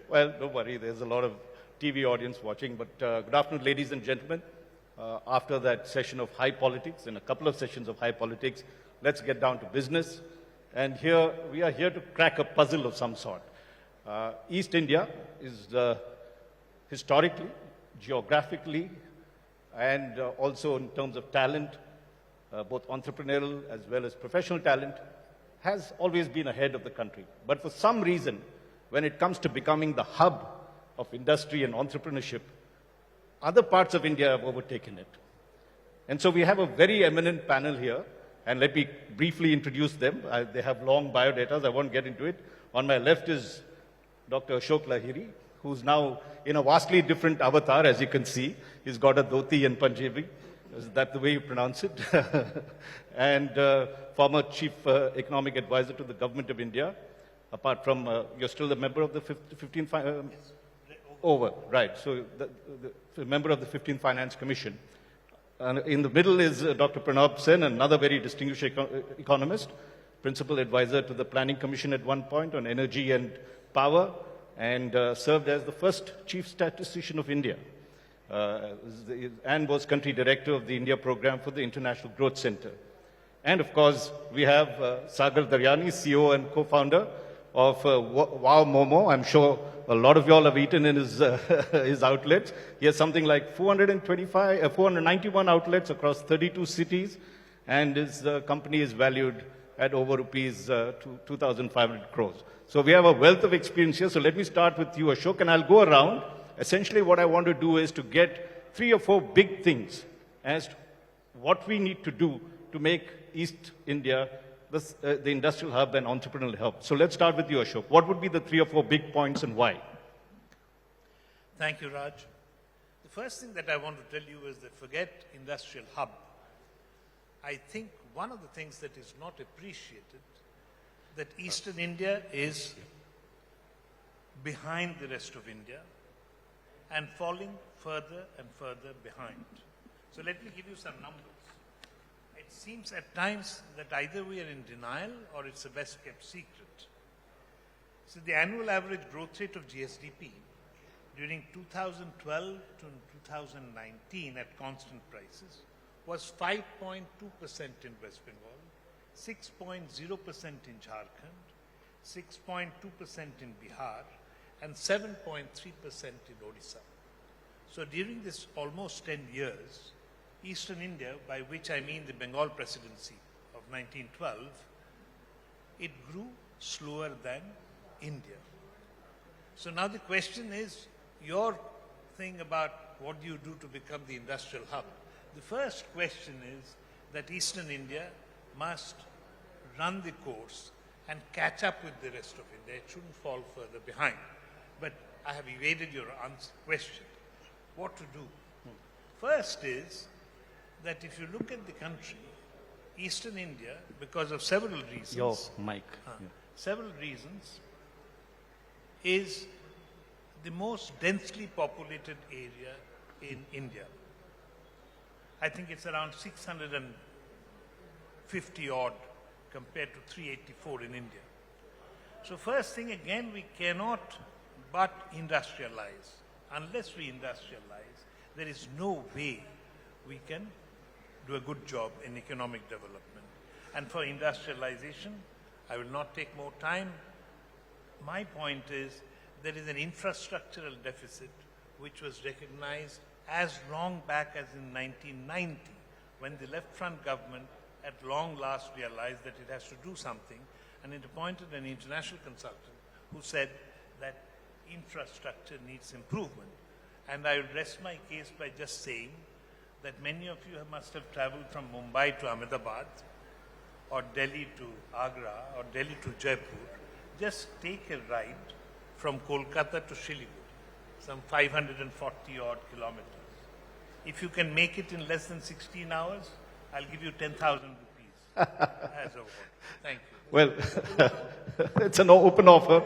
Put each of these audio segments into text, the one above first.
Well, don't worry, there's a lot of TV audience watching, but good afternoon, ladies and gentlemen. After that session of high politics and a couple of sessions of high politics, let's get down to business. And here, we are here to crack a puzzle of some sort. East India is historically, geographically, and also in terms of talent, both entrepreneurial as well as professional talent, has always been ahead of the country. But for some reason, when it comes to becoming the hub of industry and entrepreneurship, other parts of India have overtaken it. And so we have a very eminent panel here, and let me briefly introduce them. They have long biodatas, I won't get into it. On my left is Dr. Ashok Lahiri, who's now in a vastly different avatar, as you can see. He's got a dhoti and Punjabi. Is that the way you pronounce it? And former Chief Economic Advisor to the Government of India. Apart from, you're still a member of the 15th, Yes. over, right. So the member of the 15th Finance Commission. And in the middle is Dr. Pronab Sen, another very distinguished economist, principal advisor to the Planning Commission at one point on energy and power, and served as the first chief statistician of India, and was country director of the India program for the International Growth Center. And of course, we have Sagar Daryani, CEO and co-founder of Wow Momo. I'm sure a lot of y'all have eaten in his, his outlets. He has something like 491 outlets across 32 cities, and his company is valued at over rupees 2,500 crores. So we have a wealth of experience here. So let me start with you, Ashok, and I'll go around. Essentially, what I want to do is to get 3 or 4 big things as to what we need to do to make East India the industrial hub and entrepreneurial hub. So let's start with you, Ashok. What would be the 3 or 4 big points and why? Thank you, Raj. The first thing that I want to tell you is that forget industrial hub. I think one of the things that is not appreciated, that Eastern India is behind the rest of India and falling further and further behind. So let me give you some numbers. It seems at times that either we are in denial or it's a best kept secret. So the annual average growth rate of GSDP during 2012 to 2019 at constant prices was 5.2% in West Bengal, 6.0% in Jharkhand, 6.2% in Bihar, and 7.3% in Odisha. So during this almost 10 years, Eastern India, by which I mean the Bengal presidency of 1912, it grew slower than India. So now the question is, your thing about what do you do to become the industrial hub? The first question is that Eastern India must run the course and catch up with the rest of India. It shouldn't fall further behind. But I have evaded your question. What to do? First is that if you look at the country, Eastern India, because of several reasons, Your mic. several reasons, is the most densely populated area in India. I think it's around 650 odd compared to 384 in India. So first thing, again, we cannot but industrialize. Unless we industrialize, there is no way we can do a good job in economic development. And for industrialization, I will not take more time. My point is, there is an infrastructural deficit which was recognized as long back as in 1990, when the left front government at long last realized that it has to do something, and it appointed an international consultant who said that infrastructure needs improvement. And I will rest my case by just saying that many of you must have traveled from Mumbai to Ahmedabad, or Delhi to Agra, or Delhi to Jaipur. Just take a ride from Kolkata to Siliguri, some 540 odd kilometers. If you can make it in less than 16 hours, I'll give you 10,000 rupees as a reward. Thank you. Well, it's an open offer.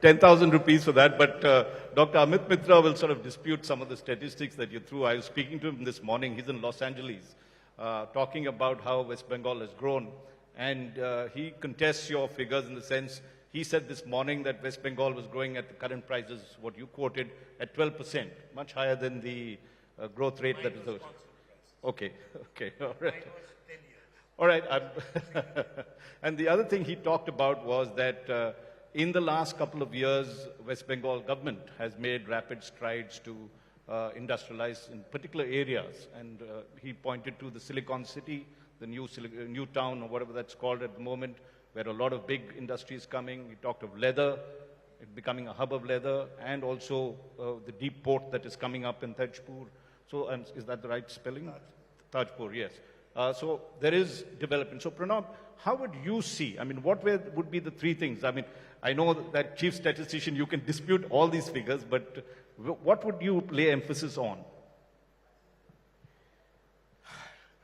10,000 rupees for that. But Dr. Amit Mitra will sort of dispute some of the statistics that you threw. I was speaking to him this morning. He's in Los Angeles, talking about how West Bengal has grown. And he contests your figures in the sense He said this morning that West Bengal was growing at the current prices, what you quoted, at 12%, much higher than the growth rate that is. Okay, okay, all right. All right. And the other thing he talked about was that in the last couple of years, West Bengal government has made rapid strides to industrialize in particular areas. And he pointed to the Silicon City, the new town or whatever that's called at the moment, where a lot of big industries coming. He talked of leather, it becoming a hub of leather, and also the deep port that is coming up in Tajpur. So is that the right spelling? Tajpur, yes. So there is development. So Pranab, how would you see, I mean, what would be the three things? I mean, I know that chief statistician, you can dispute all these figures, but what would you lay emphasis on?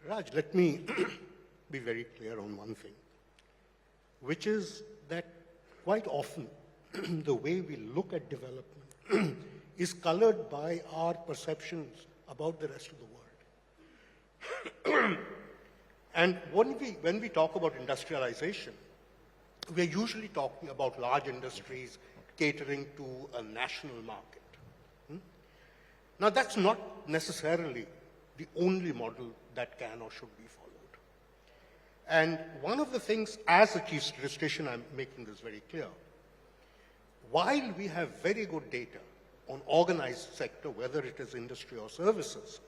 Raj, let me be very clear on one thing, which is that quite often the way we look at development is colored by our perceptions about the rest of the world. And when we talk about industrialization, we're usually talking about large industries catering to a national market. Now, that's not necessarily the only model that can or should be followed. And one of the things, as a chief statistician, I'm making this very clear. While we have very good data on organized sector, whether it is industry or services,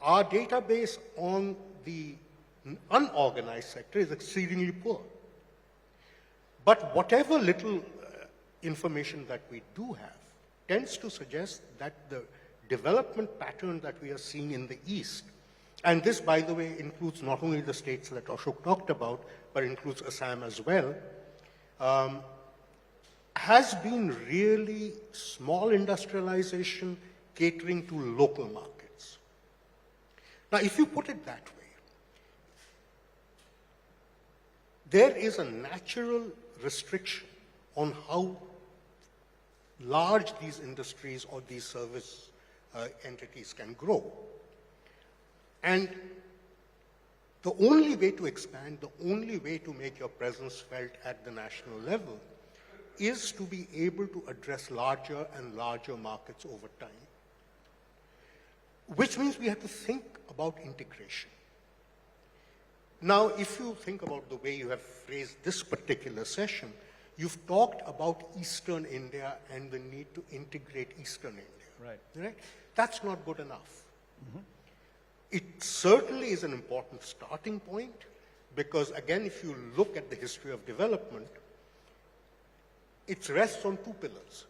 our database on the unorganized sector is exceedingly poor. But whatever little information that we do have tends to suggest that the development pattern that we are seeing in the East, and this, by the way, includes not only the states that Ashok talked about, but includes Assam as well, has been really small industrialization catering to local markets. Now, if you put it that way, there is a natural restriction on how large these industries or these service entities can grow. And the only way to expand, the only way to make your presence felt at the national level is to be able to address larger and larger markets over time. Which means we have to think about integration. Now, if you think about the way you have phrased this particular session, you've talked about Eastern India and the need to integrate Eastern India. Right? That's not good enough. Mm-hmm. It certainly is an important starting point because, again, if you look at the history of development, it rests on two pillars.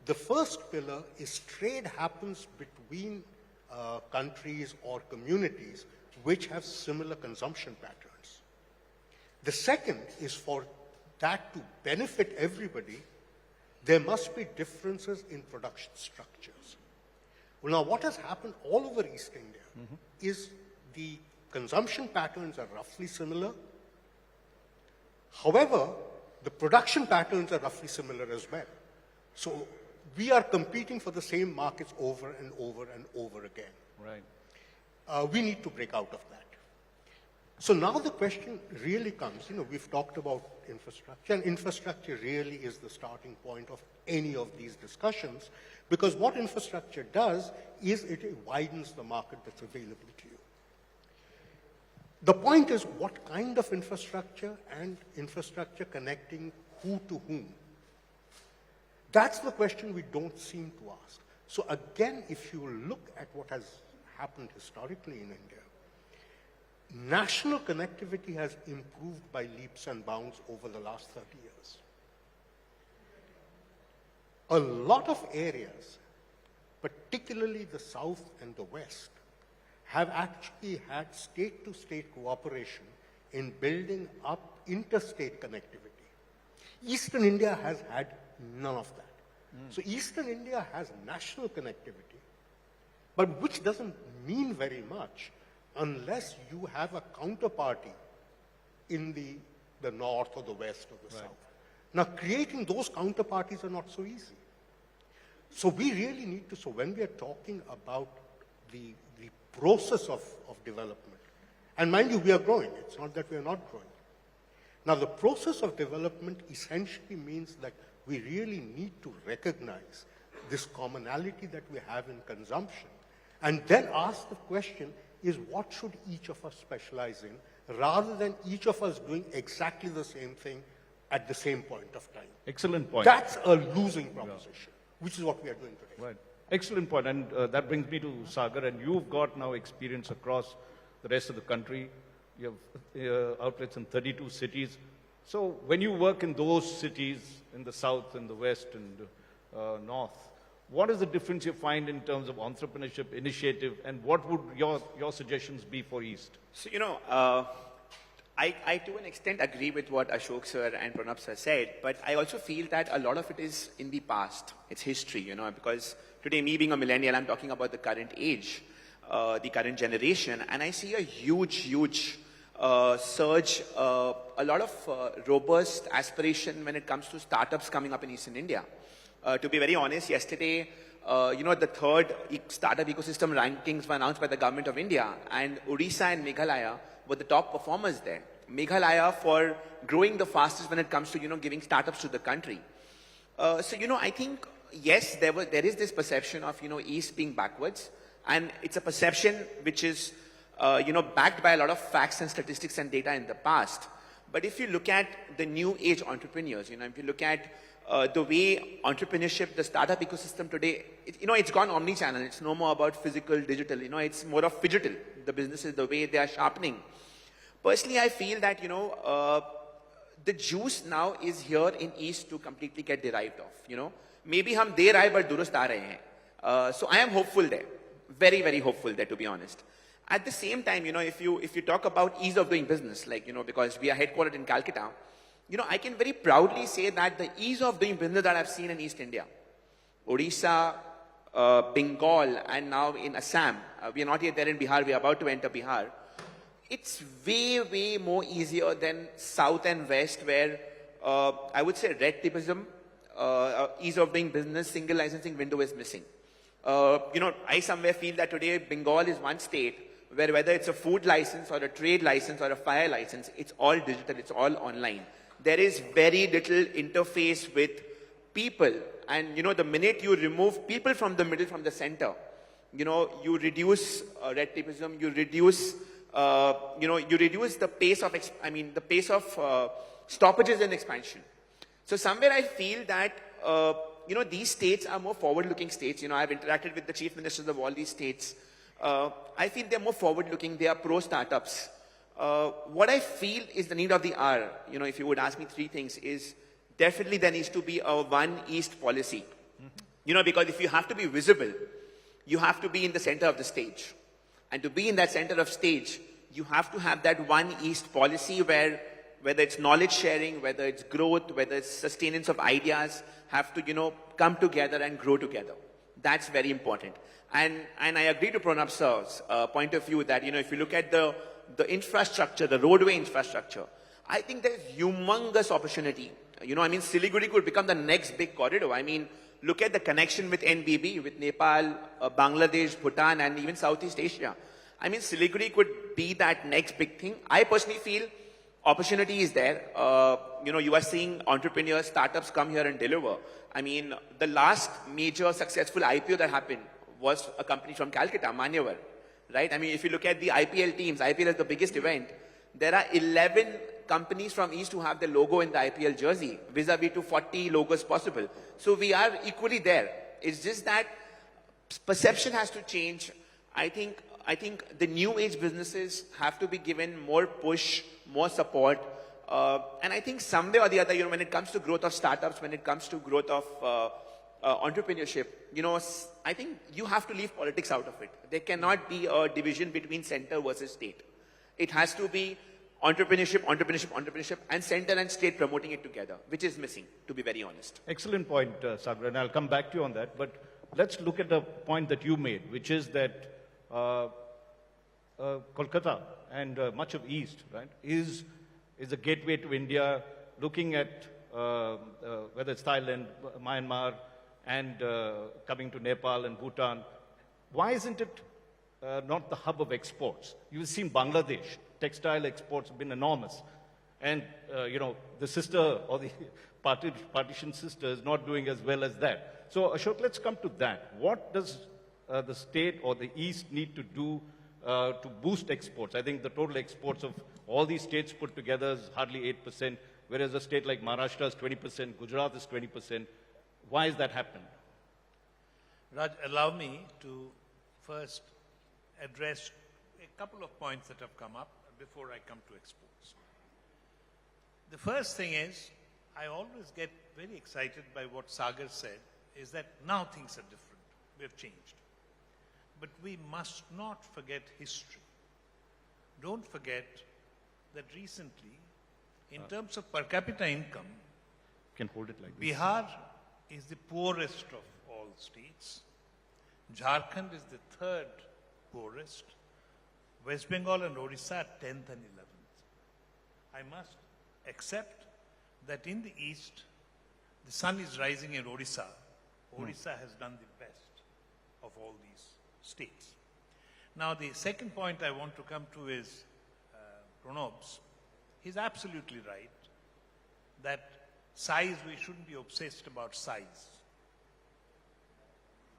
The first pillar is trade happens between countries or communities which have similar consumption patterns. The second is for that to benefit everybody, there must be differences in production structures. Well, now what has happened all over East India is the consumption patterns are roughly similar. However, the production patterns are roughly similar as well. So we are competing for the same markets over and over and over again. Right. We need to break out of that. So now the question really comes, we've talked about infrastructure, and infrastructure really is the starting point of any of these discussions, because what infrastructure does is it widens the market that's available to you. The point is what kind of infrastructure and infrastructure connecting who to whom. That's the question we don't seem to ask. So again, if you look at what has happened historically in India, national connectivity has improved by leaps and bounds over the last 30 years. A lot of areas, particularly the South and the West, have actually had state-to-state cooperation in building up interstate connectivity. Eastern India has had none of that. So Eastern India has national connectivity, but which doesn't mean very much unless you have a counterparty in the north or the west or the south. Now, creating those counterparties are not so easy. So we really need to, so when we are talking about the process of development, and mind you, we are growing. It's not that we are not growing. Now, the process of development essentially means that we really need to recognize this commonality that we have in consumption and then ask the question is what should each of us specialize in rather than each of us doing exactly the same thing at the same point of time. Excellent point. That's a losing proposition, which is what we are doing today. Right. Excellent point. And that brings me to Sagar. And you've got now experience across the rest of the country. You have outlets in 32 cities. So when you work in those cities, in the south, in the west, and north, what is the difference you find in terms of entrepreneurship initiative, and what would your suggestions be for East? So, I to an extent agree with what Ashok sir and Pronab sir said, but I also feel that a lot of it is in the past. It's history, because today, me being a millennial, I'm talking about the current age, the current generation, and I see a huge surge, a lot of robust aspiration when it comes to startups coming up in Eastern India. To be very honest, yesterday, the third startup ecosystem rankings were announced by the government of India, and Odisha and Meghalaya were the top performers there. Meghalaya for growing the fastest when it comes to, giving startups to the country. I think, yes, there is this perception of, East being backwards, and it's a perception which is, backed by a lot of facts and statistics and data in the past. But if you look at the new age entrepreneurs, if you look at the way entrepreneurship, the startup ecosystem today, it's gone omni-channel. It's no more about physical, digital. It's more of phygital. The businesses, the way they are sharpening. Personally, I feel that, the juice now is here in East to completely get derived off. Maybe hum de rahe but durust aa rahe hain. So I am hopeful there. Very, very hopeful there, to be honest. At the same time, if you talk about ease of doing business, like, because we are headquartered in Calcutta, I can very proudly say that the ease of doing business that I've seen in East India, Odisha, Bengal, and now in Assam, we are not yet there in Bihar, we are about to enter Bihar. It's way, way more easier than South and West, where I would say red tapeism, ease of doing business, single licensing window is missing. I somewhere feel that today Bengal is one state where whether it's a food license or a trade license or a fire license, it's all digital, it's all online. There is very little interface with people. And, the minute you remove people from the middle, from the center, you reduce red tapeism, you reduce, you reduce the pace of, stoppages in expansion. So somewhere I feel that, these states are more forward-looking states. I've interacted with the chief ministers of all these states. I feel they're more forward-looking. They are pro-startups. What I feel is the need of the hour, if you would ask me three things, is definitely there needs to be a One East policy. Because if you have to be visible, you have to be in the center of the stage. And to be in that center of stage, you have to have that One East policy where, whether it's knowledge sharing, whether it's growth, whether it's sustenance of ideas, have to, come together and grow together. That's very important. And I agree to Pronab sir's point of view that, if you look at the infrastructure, the roadway infrastructure, I think there's humongous opportunity. Siliguri could become the next big corridor. Look at the connection with NBB, with Nepal, Bangladesh, Bhutan, and even Southeast Asia. Siliguri could be that next big thing. I personally feel opportunity is there. You are seeing entrepreneurs, startups come here and deliver. The last major successful IPO that happened was a company from Calcutta, Manyavar, right? If you look at the IPL teams, IPL is the biggest event. There are 11 companies from East who have the logo in the IPL jersey, vis-a-vis to 40 logos possible. So we are equally there. It's just that perception has to change. I think the new age businesses have to be given more push, more support. And I think someday or the other, when it comes to growth of startups, when it comes to growth of entrepreneurship, I think you have to leave politics out of it. There cannot be a division between center versus state. It has to be entrepreneurship, and center and state promoting it together, which is missing, to be very honest. Excellent point, Sagar, and I'll come back to you on that. But let's look at the point that you made, which is that Kolkata and much of East, right, is a gateway to India, looking at whether it's Thailand, Myanmar, and coming to Nepal and Bhutan. Why isn't it not the hub of exports? You've seen Bangladesh. Textile exports have been enormous. And, the sister or the partition sister is not doing as well as that. So, Ashok, let's come to that. What does the state or the East need to do to boost exports? I think the total exports of all these states put together is hardly 8%, whereas a state like Maharashtra is 20%, Gujarat is 20%. Why has that happened? Raj, allow me to first address a couple of points that have come up before I come to exports. The first thing is, I always get very excited by what Sagar said, is that now things are different. We have changed. But we must not forget history. Don't forget that recently, in terms of per capita income, You can hold it like this. Bihar is the poorest of all states. Jharkhand is the third poorest. West Bengal and Odisha are 10th and 11th. I must accept that in the east, the sun is rising in Odisha. Odisha has done the best of all these states. Now, the second point I want to come to is Pronab's. He's absolutely right that size, we shouldn't be obsessed about size.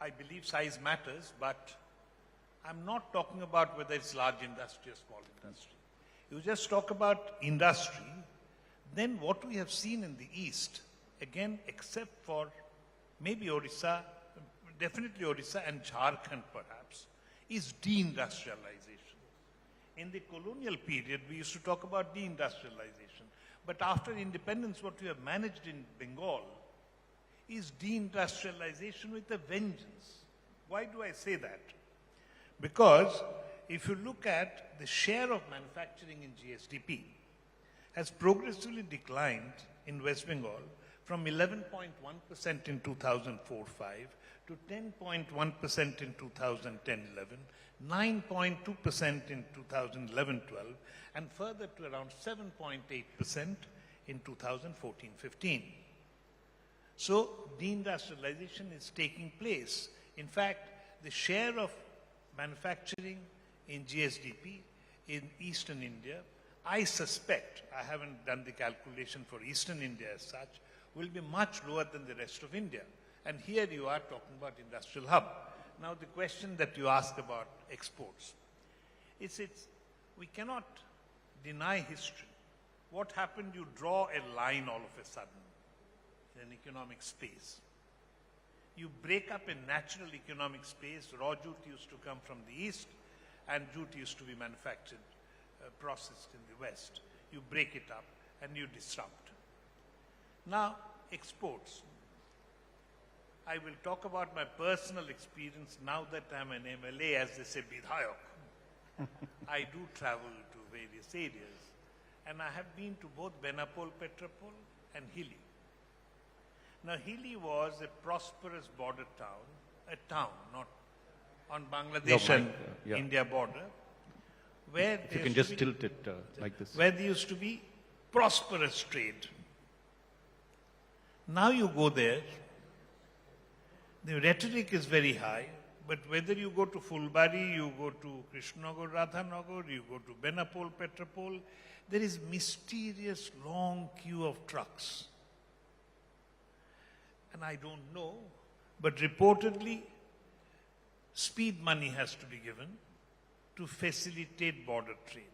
I believe size matters, but I'm not talking about whether it's large industry or small industry. You just talk about industry, then what we have seen in the East, again, except for maybe Odisha, definitely Odisha and Jharkhand perhaps, is deindustrialization. In the colonial period, we used to talk about deindustrialization. But after independence, what we have managed in Bengal is deindustrialization with a vengeance. Why do I say that? Because if you look at the share of manufacturing in GSDP, has progressively declined in West Bengal from 11.1% in 2004-05 to 10.1% in 2010-11, 9.2% in 2011-12, and further to around 7.8% in 2014-15. So deindustrialization is taking place. In fact, the share of manufacturing in GSDP in Eastern India, I suspect, I haven't done the calculation for Eastern India as such, will be much lower than the rest of India. And here you are talking about industrial hub. Now the question that you asked about exports, we cannot deny history. What happened, you draw a line all of a sudden in an economic space. You break up a natural economic space. Raw jute used to come from the east and jute used to be manufactured, processed in the west. You break it up and you disrupt. Now, exports. I will talk about my personal experience now that I'm an MLA, as they say, Bidhayak. I do travel to various areas, and I have been to both Benapole, Petrapole and Hilli. Now, Hilli was a prosperous border town, not on Bangladesh and India border, where If you can just tilt it like this. Where there used to be prosperous trade. Now you go there, the rhetoric is very high, but whether you go to Fulbari, you go to Krishnanagar, Radhanagar, you go to Benapole, Petrapole, there is mysterious long queue of trucks. And I don't know, but reportedly, speed money has to be given to facilitate border trade.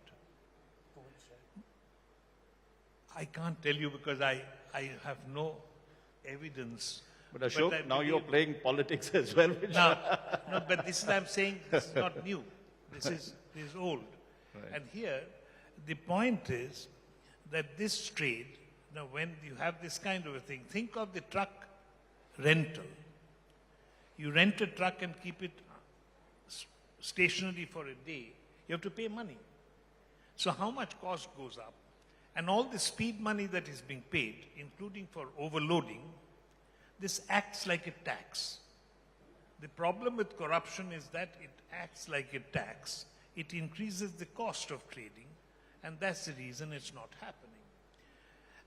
I can't tell you because I have no evidence. But Ashok, now you're playing politics as well. No, but this is, I'm saying, this is not new. This is old. Right. And here, the point is that this trade, now when you have this kind of a thing, think of the truck rental. You rent a truck and keep it stationary for a day. You have to pay money. So how much cost goes up? And all the speed money that is being paid, including for overloading, this acts like a tax. The problem with corruption is that it acts like a tax. It increases the cost of trading, and that's the reason it's not happening.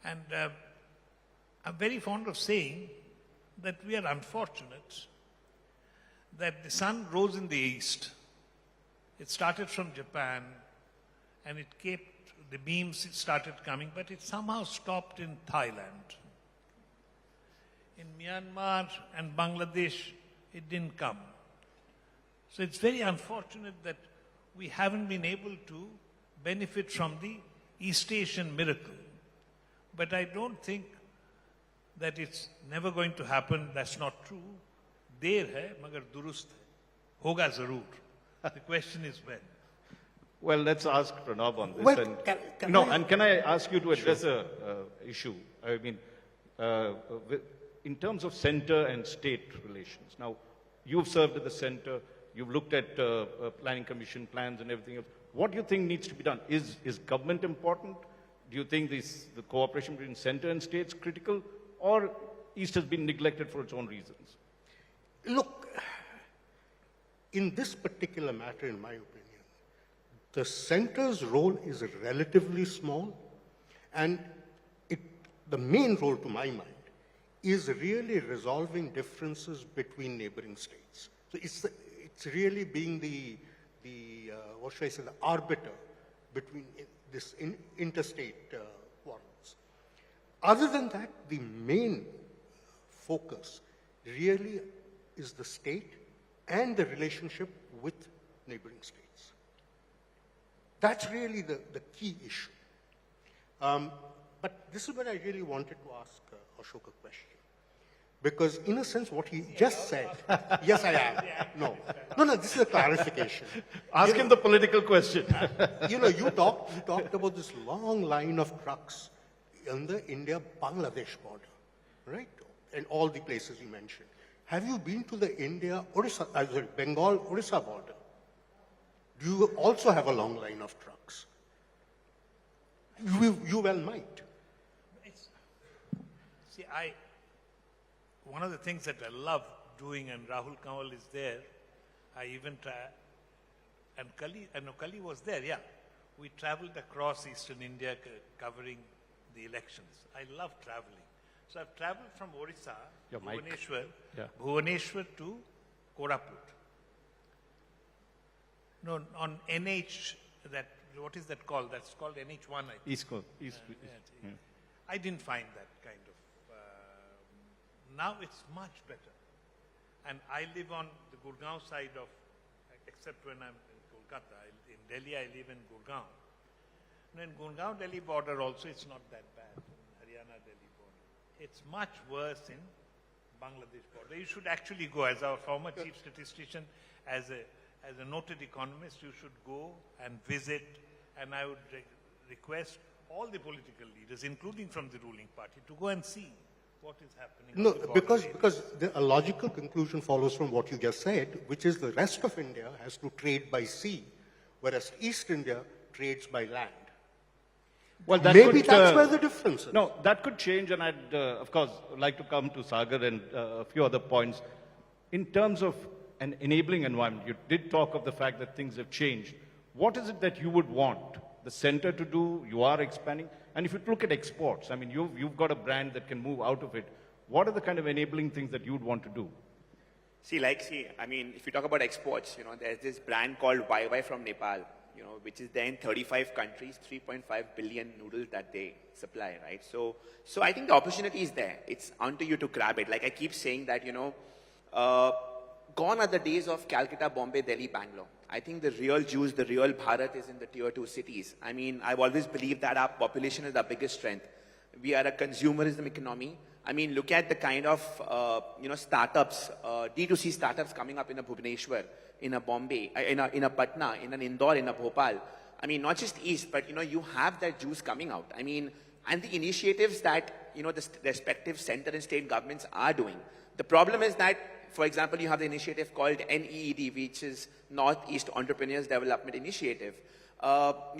And I'm very fond of saying that we are unfortunate that the sun rose in the east. It started from Japan, and it kept the beams started coming, but it somehow stopped in Thailand. In Myanmar and Bangladesh, it didn't come. So it's very unfortunate that we haven't been able to benefit from the East Asian miracle. But I don't think that it's never going to happen. That's not true. Der hai, magar durust hai. Hoga zarur. The question is when. Well, let's ask Pranab on this. Well, and can I ask you to address a issue? I mean, in terms of center and state relations. Now, you've served at the center. You've looked at planning commission plans and everything else. What do you think needs to be done? Is government important? Do you think the cooperation between center and states critical? Or East has been neglected for its own reasons? Look, in this particular matter, in my opinion, the center's role is relatively small, and the main role, to my mind, is really resolving differences between neighboring states. So it's really being the arbiter between this interstate quarrels. Other than that, the main focus really is the state and the relationship with neighboring states. That's really the key issue. But this is where I really wanted to ask Ashok a question. Because in a sense, what he just said, yes, I am. No, this is a clarification. Ask him the political question. You talked about this long line of trucks on the India-Bangladesh border, right? And all the places you mentioned. Have you been to the Bengal-Odisha border? Do you also have a long line of trucks? You well might. One of the things that I love doing, and Rahul Kanwal is there, I even and Kali was there, yeah. We traveled across Eastern India covering the elections. I love traveling. So I've traveled from Odisha, Bhubaneswar to Koraput. No, on NH, what is that called? That's called NH1, I think. East Coast. East. I didn't find that kind of. Now it's much better. And I live on the Gurgaon side of, except when I'm in Kolkata. In Delhi, I live in Gurgaon. And in Gurgaon-Delhi border also, it's not that bad. Haryana-Delhi border. It's much worse in Bangladesh border. You should actually go, as our former chief statistician, as a noted economist, you should go and visit. And I would request all the political leaders, including from the ruling party, to go and see what is happening. No, because a logical conclusion follows from what you just said, which is the rest of India has to trade by sea, whereas East India trades by land. Well, maybe that's where the difference is. No, that could change, and I'd, of course, like to come to Sagar and a few other points. In terms of an enabling environment, you did talk of the fact that things have changed. What is it that you would want the center to do? You are expanding. And if you look at exports, I mean, you've got a brand that can move out of it. What are the kind of enabling things that you'd want to do? I mean, if you talk about exports, there's this brand called YY from Nepal, which is there in 35 countries, 3.5 billion noodles that they supply, right? So I think the opportunity is there. It's onto you to grab it. Like I keep saying that, gone are the days of Calcutta, Bombay, Delhi, Bangalore. I think the real juice, the real Bharat is in the tier 2 cities. I mean, I've always believed that our population is our biggest strength. We are a consumerism economy. I mean, look at the kind of, startups, D2C startups coming up in a Bhubaneswar, in a Bombay, in a Patna, in an Indore, in a Bhopal. I mean, not just East, but, you have that juice coming out. I mean, and the initiatives that, the respective center and state governments are doing. The problem is that, for example, you have the initiative called NEED, which is Northeast Entrepreneurs Development Initiative,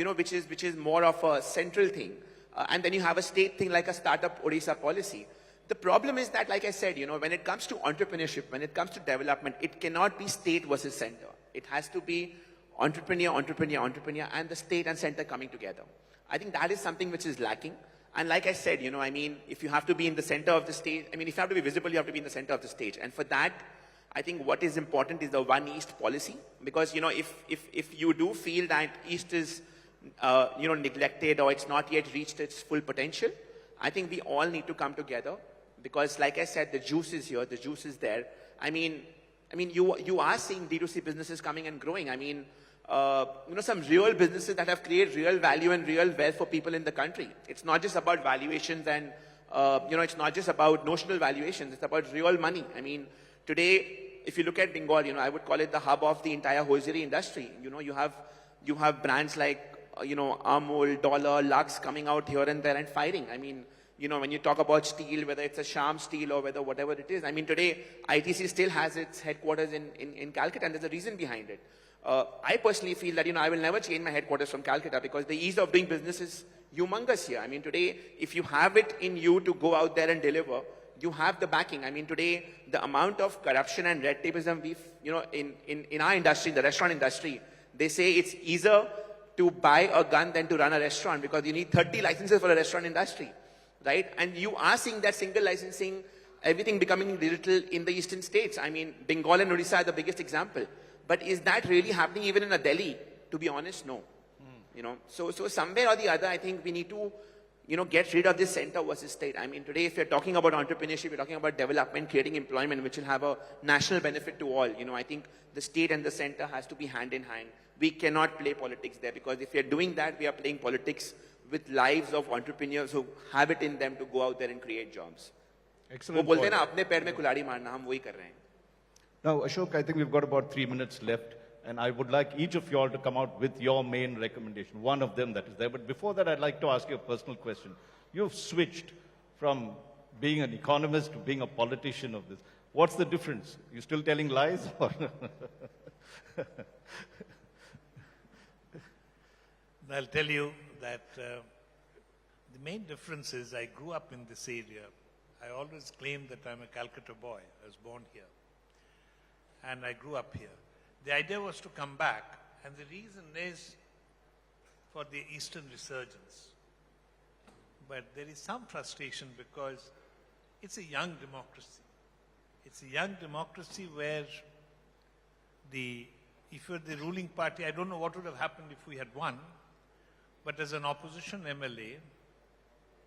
which is more of a central thing. And then you have a state thing like a startup Odisha policy. The problem is that, like I said, when it comes to entrepreneurship, when it comes to development, it cannot be state versus center. It has to be entrepreneur, and the state and center coming together. I think that is something which is lacking. And like I said, I mean, if you have to be in the center of the stage, I mean, if you have to be visible, you have to be in the center of the stage. And for that, I think what is important is the One East policy. Because, if you do feel that East is neglected or it's not yet reached its full potential. I think we all need to come together because, like I said, the juice is here, the juice is there. I mean, you are seeing D2C businesses coming and growing. I mean, some real businesses that have created real value and real wealth for people in the country. It's not just about valuations and, it's not just about notional valuations. It's about real money. I mean, today, if you look at Bengal, I would call it the hub of the entire hosiery industry. You have brands like, Amul, Dollar, Lux coming out here and there and firing. I mean, when you talk about steel, whether it's a Sham steel or whatever it is, I mean, today, ITC still has its headquarters in Calcutta, and there's a reason behind it. I personally feel that, I will never change my headquarters from Calcutta because the ease of doing business is humongous here. I mean, today, if you have it in you to go out there and deliver, you have the backing. I mean, today, the amount of corruption and red tapeism in our industry, the restaurant industry, they say it's easier to buy a gun than to run a restaurant because you need 30 licenses for a restaurant industry, right? And you are seeing that single licensing, everything becoming digital in the eastern states. I mean, Bengal and Odisha are the biggest example. But is that really happening even in a Delhi? To be honest, no. So somewhere or the other, I think we need to, get rid of this center versus state. I mean, today, if you're talking about entrepreneurship, you're talking about development, creating employment, which will have a national benefit to all. I think the state and the center has to be hand in hand. We cannot play politics there because if we're doing that, we are playing politics with lives of entrepreneurs who have it in them to go out there and create jobs. Excellent. वो बोलते हैं ना अपने पैर में कुल्हाड़ी मारना, हम वही कर रहे हैं. Now, Ashok, I think we've got about 3 minutes left, and I would like each of you all to come out with your main recommendation, one of them that is there. But before that, I'd like to ask you a personal question. You've switched from being an economist to being a politician of this. What's the difference? You still telling lies? Or I'll tell you that the main difference is I grew up in this area. I always claim that I'm a Calcutta boy. I was born here. And I grew up here. The idea was to come back, and the reason is for the Eastern resurgence. But there is some frustration because it's a young democracy. It's a young democracy where if you're the ruling party, I don't know what would have happened if we had won, but as an opposition MLA,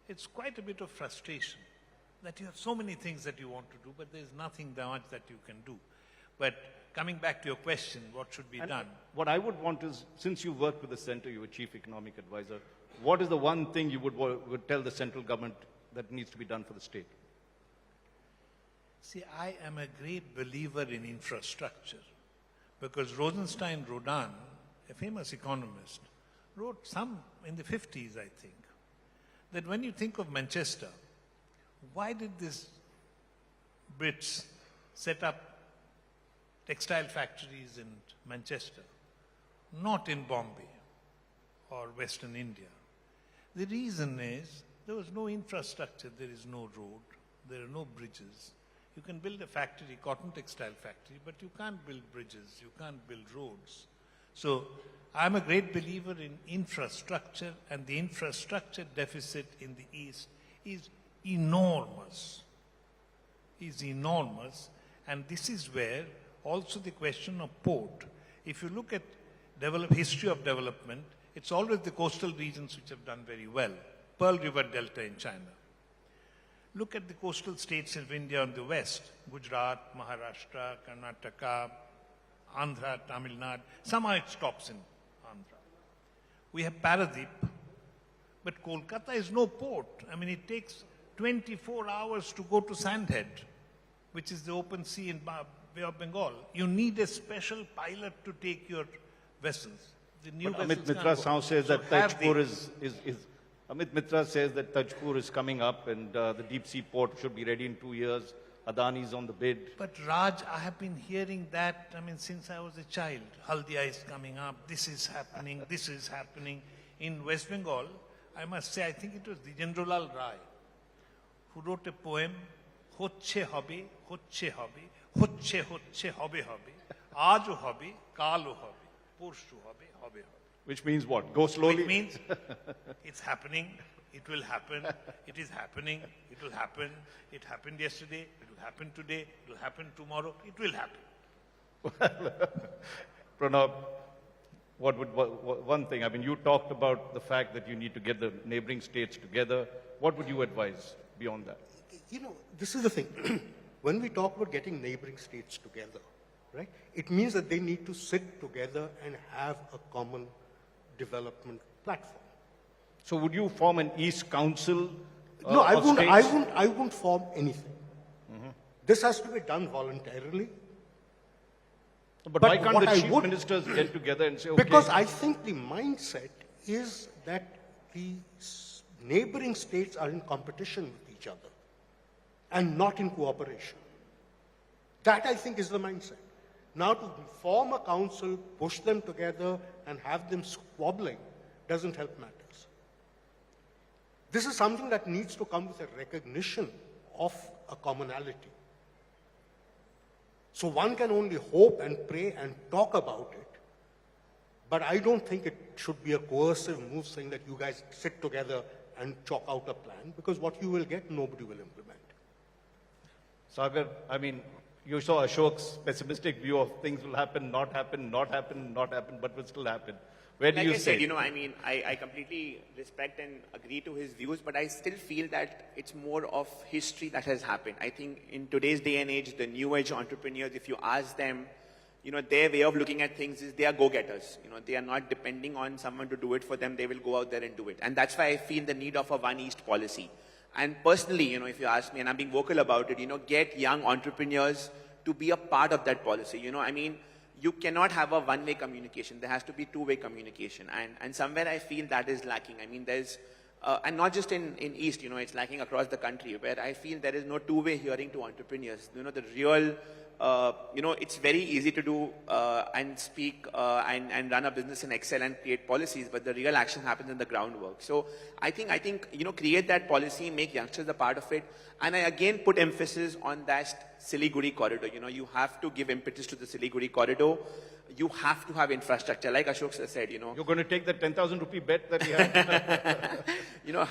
it's quite a bit of frustration that you have so many things that you want to do, but there's nothing much that you can do. But coming back to your question, what should be done? What I would want is, since you work with the center, you were chief economic advisor, what is the one thing you would tell the central government that needs to be done for the state? See, I am a great believer in infrastructure because Rosenstein-Rodan, a famous economist, wrote some in the 50s, I think, that when you think of Manchester, why did these Brits set up textile factories in Manchester, not in Bombay or Western India? The reason is there was no infrastructure, there is no road, there are no bridges. You can build a factory, cotton textile factory, but you can't build bridges, you can't build roads. So I'm a great believer in infrastructure, and the infrastructure deficit in the East is enormous. And this is where also the question of port. If you look at history of development, it's always the coastal regions which have done very well. Pearl River Delta in China. Look at the coastal states of India on the west, Gujarat, Maharashtra, Karnataka, Andhra, Tamil Nadu. Somehow it stops in Andhra. We have Paradip, but Kolkata is no port. I mean, it takes 24 hours to go to Sandhead, which is the open sea in Bay of Bengal. You need a special pilot to take your vessels. The new But vessels Amit Mitra can't go. says So that have Tajpur the- Amit Mitra says that Tajpur is coming up and the deep sea port should be ready in 2 years. Adani's on the bid. But Raj, I have been hearing that, since I was a child. Haldia is coming up, this is happening. In West Bengal, I must say, I think it was Dijendralal Rai who wrote a poem, Hocche hobe, hocche hobe, hocche hocche hobe hobe, ajo hobe, kalo hobe, porshu hobe, hobe hobe. Which means what? Go slowly? It means it's happening, it will happen, it is happening, it will happen, it happened yesterday, it will happen today, it will happen tomorrow, it will happen. Pronab, one thing, I mean, you talked about the fact that you need to get the neighboring states together. What would you advise beyond that? You know, this is the thing. When we talk about getting neighboring states together, right, it means that they need to sit together and have a common development platform. So would you form an East Council? No, I of wouldn't, states? I wouldn't form anything. This has to be done voluntarily. But But why can't what the I chief would- ministers get together and say, okay, Because I think the mindset is that the neighboring states are in competition with each other and not in cooperation. That, I think, is the mindset. Now, to form a council, push them together, and have them squabbling doesn't help matters. This is something that needs to come with a recognition of a commonality. So one can only hope and pray and talk about it, but I don't think it should be a coercive move saying that you guys sit together and chalk out a plan, because what you will get, nobody will implement. Sagar, I mean, you saw Ashok's pessimistic view of things will happen, not happen, not happen, not happen, but will still happen. Where do Like you I say? said, I mean, I completely respect and agree to his views, but I still feel that it's more of history that has happened. I think in today's day and age, the new age entrepreneurs, if you ask them, their way of looking at things is they are go-getters. They are not depending on someone to do it for them. They will go out there and do it. And that's why I feel the need of a One East policy. And personally, if you ask me, and I'm being vocal about it, get young entrepreneurs to be a part of that policy. I mean, you cannot have a one-way communication. There has to be two-way communication. And somewhere I feel that is lacking. I mean, there's, and not just in East, it's lacking across the country, where I feel there is no two-way hearing to entrepreneurs. The real, it's very easy to do and speak and run a business in Excel and create policies, but the real action happens in the groundwork. So I think, create that policy, make youngsters a part of it. And I again put emphasis on that Siliguri corridor. You have to give impetus to the Siliguri corridor. You have to have infrastructure, like Ashok sir said, You're going to take that 10,000 rupee bet that he had?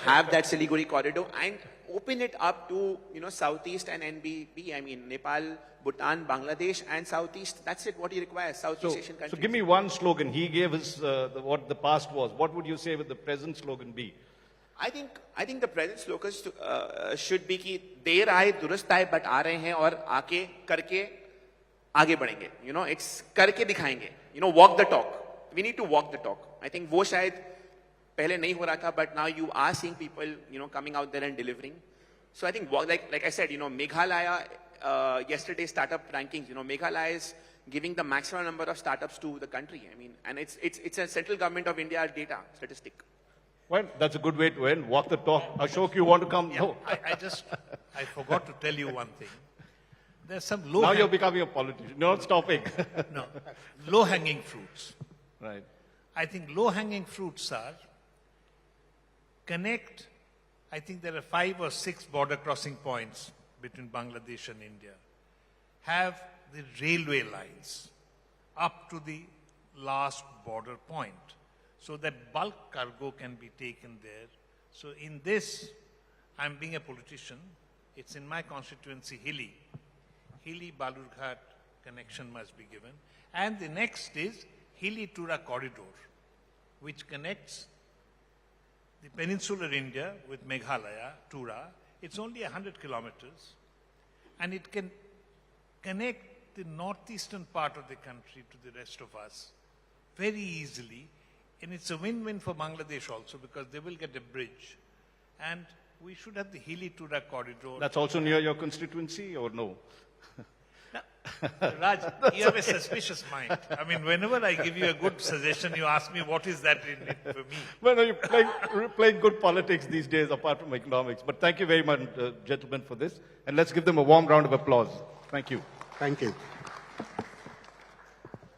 Have that Siliguri corridor and open it up to, Southeast and NBB. I mean, Nepal, Bhutan, Bangladesh, and Southeast. That's it, what he requires, Southeast Asian countries. So give me one slogan. He gave his, what the past was. What would you say would the present slogan be? I think the present slogan should be कि देर आए दुरुस्त आए but आ रहे हैं और आके करके आगे बढ़ेंगे. It's करके दिखाएंगे. Walk the talk. We need to walk the talk. I think वो शायद पहले नहीं हो रहा था, but now you are seeing people, coming out there and delivering. So I think, like I said, Meghalaya, yesterday startup rankings, Meghalaya is giving the maximum number of startups to the country. I mean, and it's a central government of India data statistic. Well, that's a good way to end. Walk the talk. Ashok, you want to come? Yeah, No. I forgot to tell you one thing. There's some Now you're becoming a politician. You're not stopping. low-hanging fruits. Right. I think low-hanging fruits are connect. I think there are 5 or 6 border crossing points between Bangladesh and India. Have the railway lines up to the last border point, so that bulk cargo can be taken there. So in this, I'm being a politician, it's in my constituency, Hilli-Balurghat connection must be given. And the next is Hilli-Tura corridor, which connects the peninsular India with Meghalaya, Tura. It's only 100 kilometers, and it can connect the northeastern part of the country to the rest of us very easily. And it's a win-win for Bangladesh also, because they will get a bridge. And we should have the Hilli-Tura corridor. That's also near your constituency or no? Raj, you have a suspicious mind. I mean, whenever I give you a good suggestion, you ask me what is that in it for me. Well, no, you're playing good politics these days apart from economics. But thank you very much, gentlemen, for this. And let's give them a warm round of applause. Thank you. Thank you.